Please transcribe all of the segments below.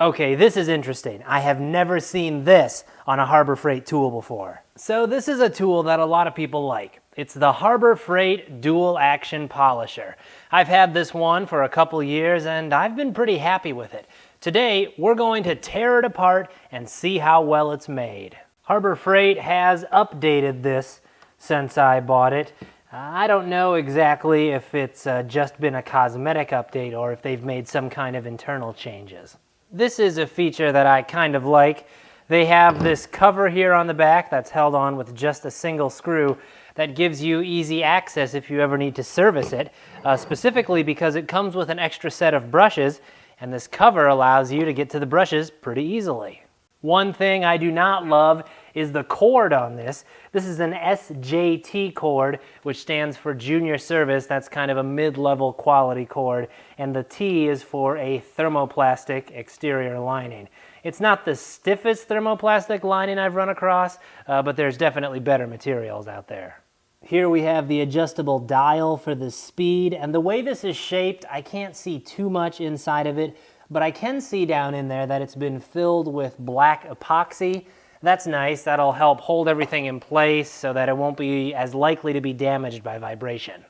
Okay, this is interesting. I have never seen this on a Harbor Freight tool before. So this is a tool that a lot of people like. It's the Harbor Freight Dual Action Polisher. I've had this one for a couple years and I've been pretty happy with it. Today, we're going to tear it apart and see how well it's made. Harbor Freight has updated this since I bought it. I don't know exactly if it's just been a cosmetic update or if they've made some kind of internal changes. This is a feature that I kind of like. They have this cover here on the back that's held on with just a single screw that gives you easy access if you ever need to service it, specifically because it comes with an extra set of brushes, and this cover allows you to get to the brushes pretty easily. One thing I do not love is the cord on this. This is an SJT cord, which stands for Junior Service. That's kind of a mid-level quality cord. And the T is for a thermoplastic exterior lining. It's not the stiffest thermoplastic lining I've run across, but there's definitely better materials out there. Here we have the adjustable dial for the speed, and the way this is shaped, I can't see too much inside of it, but I can see down in there that it's been filled with black epoxy. That's nice. That'll help hold everything in place so that it won't be as likely to be damaged by vibration.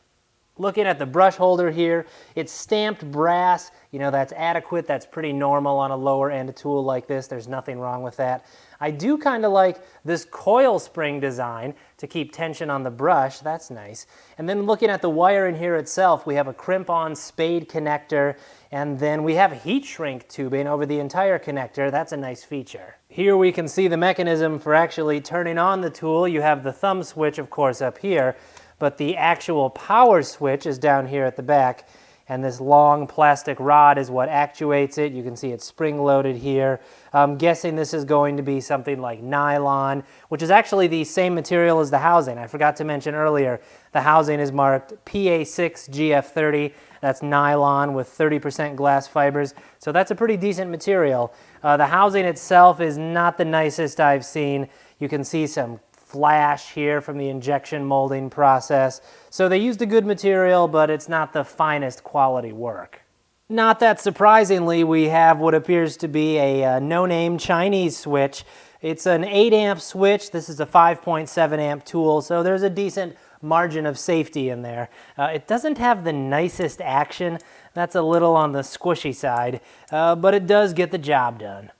Looking at the brush holder here, it's stamped brass. You know, that's adequate. That's pretty normal on a lower end tool like this. There's nothing wrong with that. I do kind of like this coil spring design to keep tension on the brush. That's nice. And then looking at the wiring here itself, we have a crimp-on spade connector, and then we have heat shrink tubing over the entire connector. That's a nice feature. Here we can see the mechanism for actually turning on the tool. You have the thumb switch, of course, up here, but the actual power switch is down here at the back, and this long plastic rod is what actuates it. You can see it's spring-loaded here. I'm guessing this is going to be something like nylon, which is actually the same material as the housing. I forgot to mention earlier, the housing is marked PA6GF30. That's nylon with 30% glass fibers, so that's a pretty decent material. The housing itself is not the nicest I've seen. You can see some flash here from the injection molding process. So they used a good material, but it's not the finest quality work. Not that surprisingly, we have what appears to be a no-name Chinese switch. It's an 8 amp switch. This is a 5.7 amp tool, so there's a decent margin of safety in there. It doesn't have the nicest action. That's a little on the squishy side, but it does get the job done.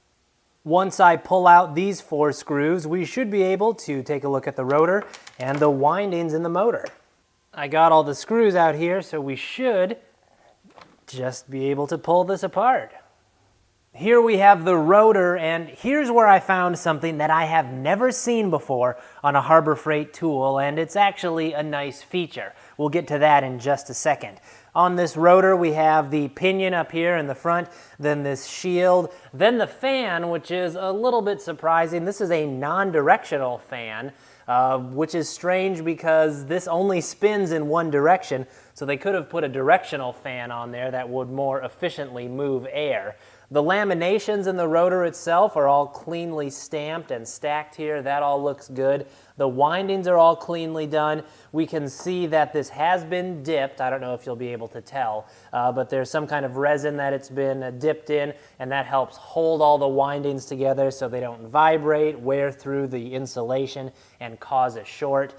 Once I pull out these 4 screws, we should be able to take a look at the rotor and the windings in the motor. I got all the screws out here, so we should just be able to pull this apart. Here we have the rotor, and here's where I found something that I have never seen before on a Harbor Freight tool, and it's actually a nice feature. We'll get to that in just a second. On this rotor, we have the pinion up here in the front, then this shield, then the fan, which is a little bit surprising. This is a non-directional fan, which is strange because this only spins in one direction, so they could have put a directional fan on there that would more efficiently move air. The laminations in the rotor itself are all cleanly stamped and stacked here. That all looks good. The windings are all cleanly done. We can see that this has been dipped. I don't know if you'll be able to tell, but there's some kind of resin that it's been dipped in, and that helps hold all the windings together so they don't vibrate, wear through the insulation, and cause a short.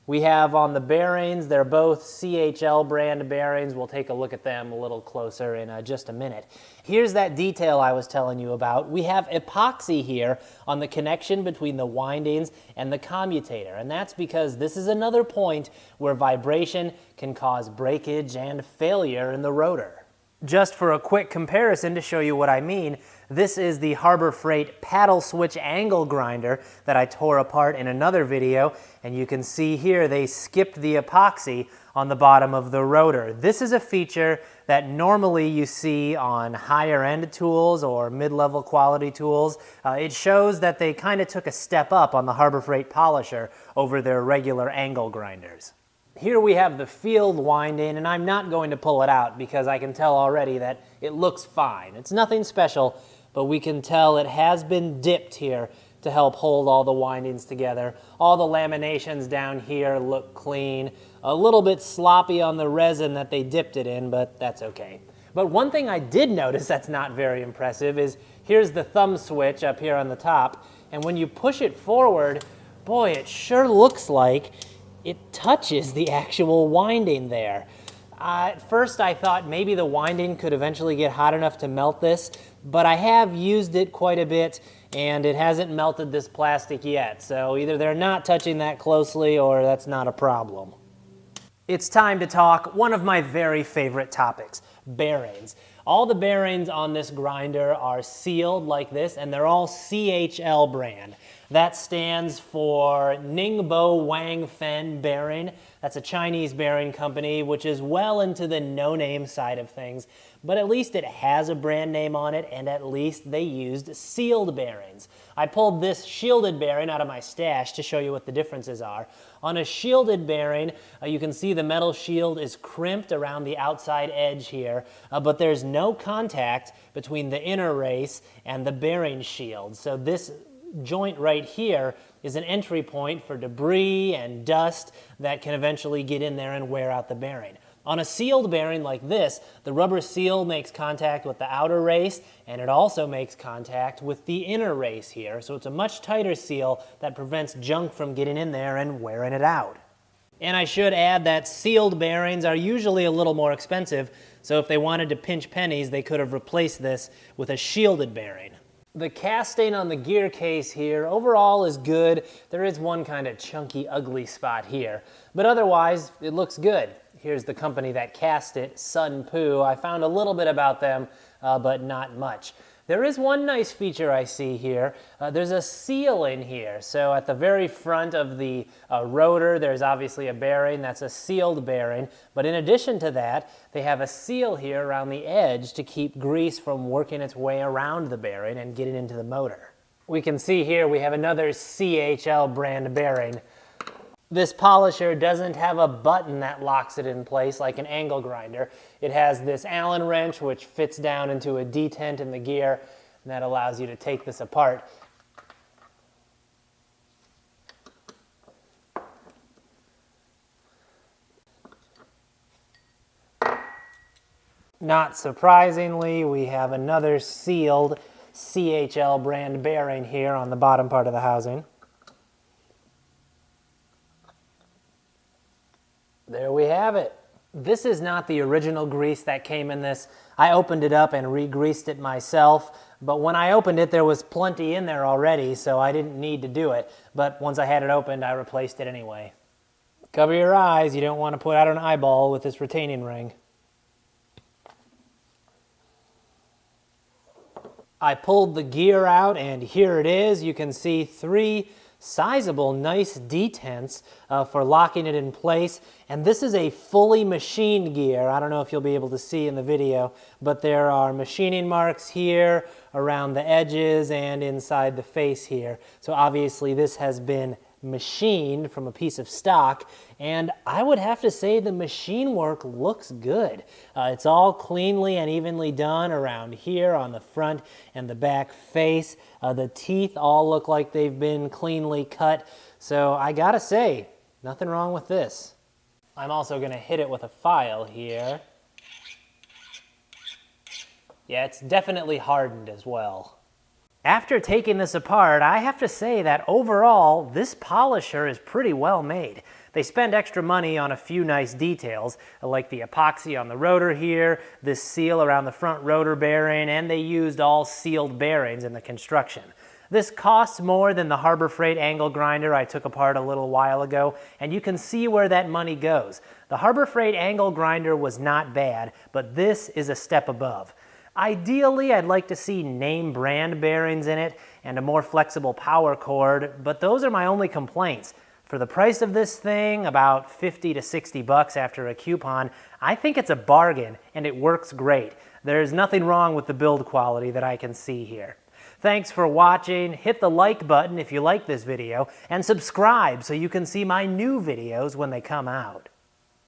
We have on the bearings, they're both CHL brand bearings. We'll take a look at them a little closer in just a minute. Here's that detail I was telling you about. We have epoxy here on the connection between the windings and the commutator, and that's because this is another point where vibration can cause breakage and failure in the rotor. Just for a quick comparison to show you what I mean, this is the Harbor Freight paddle switch angle grinder that I tore apart in another video, and you can see here they skipped the epoxy on the bottom of the rotor. This is a feature that normally you see on higher end tools or mid-level quality tools. It shows that they kind of took a step up on the Harbor Freight polisher over their regular angle grinders. Here we have the field winding, and I'm not going to pull it out because I can tell already that it looks fine. It's nothing special, but we can tell it has been dipped here to help hold all the windings together. All the laminations down here look clean. A little bit sloppy on the resin that they dipped it in, but that's okay. But one thing I did notice that's not very impressive is here's the thumb switch up here on the top, and when you push it forward, boy, it sure looks like it touches the actual winding there. At first I thought maybe the winding could eventually get hot enough to melt this, but I have used it quite a bit and it hasn't melted this plastic yet. So either they're not touching that closely or that's not a problem. It's time to talk one of my very favorite topics, bearings. All the bearings on this grinder are sealed like this, and they're all CHL brand. That stands for Ningbo Wang Fen bearing. That's a Chinese bearing company, which is well into the no-name side of things, but at least it has a brand name on it, and at least they used sealed bearings. I pulled this shielded bearing out of my stash to show you what the differences are. On a shielded bearing, you can see the metal shield is crimped around the outside edge here, but there's no contact between the inner race and the bearing shield. So this joint right here is an entry point for debris and dust that can eventually get in there and wear out the bearing. On a sealed bearing like this, the rubber seal makes contact with the outer race, and it also makes contact with the inner race here, so it's a much tighter seal that prevents junk from getting in there and wearing it out. And I should add that sealed bearings are usually a little more expensive, so if they wanted to pinch pennies, they could have replaced this with a shielded bearing. The casting on the gear case here overall is good. There is one kind of chunky, ugly spot here, but otherwise it looks good. Here's the company that cast it, Sun Poo. I found a little bit about them, but not much. There is one nice feature I see here. There's a seal in here. So at the very front of the rotor, there's obviously a bearing. That's a sealed bearing. But in addition to that, they have a seal here around the edge to keep grease from working its way around the bearing and getting into the motor. We can see here we have another CHL brand bearing. This polisher doesn't have a button that locks it in place like an angle grinder. It has this Allen wrench which fits down into a detent in the gear, and that allows you to take this apart. Not surprisingly, we have another sealed CHL brand bearing here on the bottom part of the housing. There we have it. This is not the original grease that came in this. I opened it up and re-greased it myself, but when I opened it, there was plenty in there already, so I didn't need to do it. But once I had it opened, I replaced it anyway. Cover your eyes. You don't want to put out an eyeball with this retaining ring. I pulled the gear out, and here it is. You can see 3 sizable, nice detents for locking it in place. And this is a fully machined gear. I don't know if you'll be able to see in the video, but there are machining marks here around the edges and inside the face here. So obviously this has been machined from a piece of stock, and I would have to say the machine work looks good. It's all cleanly and evenly done around here on the front and the back face. The teeth all look like they've been cleanly cut, so I gotta say, nothing wrong with this. I'm also gonna hit it with a file here. Yeah, it's definitely hardened as well. After taking this apart, I have to say that overall, this polisher is pretty well made. They spend extra money on a few nice details, like the epoxy on the rotor here, this seal around the front rotor bearing, and they used all sealed bearings in the construction. This costs more than the Harbor Freight angle grinder I took apart a little while ago, and you can see where that money goes. The Harbor Freight angle grinder was not bad, but this is a step above. Ideally, I'd like to see name brand bearings in it and a more flexible power cord, but those are my only complaints. For the price of this thing, about 50 to 60 bucks after a coupon, I think it's a bargain and it works great. There's nothing wrong with the build quality that I can see here. Thanks for watching. Hit the like button if you like this video and subscribe so you can see my new videos when they come out.